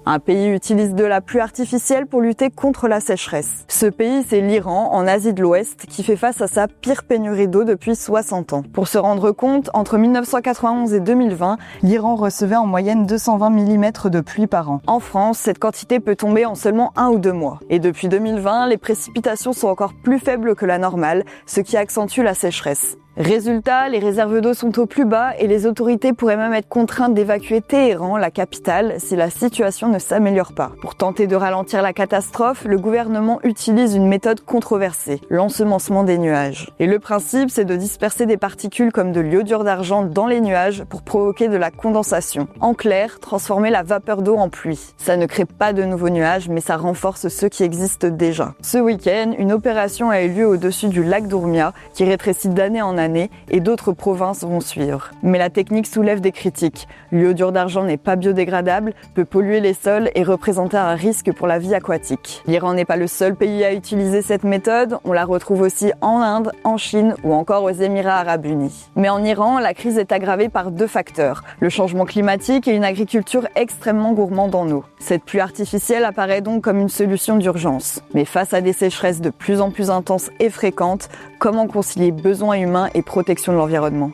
Un pays utilise de la pluie artificielle pour lutter contre la sécheresse. Ce pays, c'est l'Iran, en Asie de l'Ouest, qui fait face à sa pire pénurie d'eau depuis 60 ans. Pour se rendre compte, entre 1991 et 2020, l'Iran recevait en moyenne 220 mm de pluie par an. En France, cette quantité peut tomber en seulement 1 ou 2 mois. Et depuis 2020, les précipitations sont encore plus faibles que la normale, ce qui accentue la sécheresse. Résultat, les réserves d'eau sont au plus bas et les autorités pourraient même être contraintes d'évacuer Téhéran, la capitale, si la situation ne s'améliore pas. Pour tenter de ralentir la catastrophe, le gouvernement utilise une méthode controversée, l'ensemencement des nuages. Et le principe, c'est de disperser des particules comme de l'iodure d'argent dans les nuages pour provoquer de la condensation. En clair, transformer la vapeur d'eau en pluie. Ça ne crée pas de nouveaux nuages, mais ça renforce ceux qui existent déjà. Ce week-end, une opération a eu lieu au-dessus du lac d'Urmia, qui rétrécit d'année en année, et d'autres provinces vont suivre. Mais la technique soulève des critiques. L'iodure d'argent n'est pas biodégradable, peut polluer les sols et représenter un risque pour la vie aquatique. L'Iran n'est pas le seul pays à utiliser cette méthode, on la retrouve aussi en Inde, en Chine ou encore aux Émirats arabes unis. Mais en Iran, la crise est aggravée par 2 facteurs, le changement climatique et une agriculture extrêmement gourmande en eau. Cette pluie artificielle apparaît donc comme une solution d'urgence. Mais face à des sécheresses de plus en plus intenses et fréquentes, comment concilier besoins humains et protection de l'environnement ?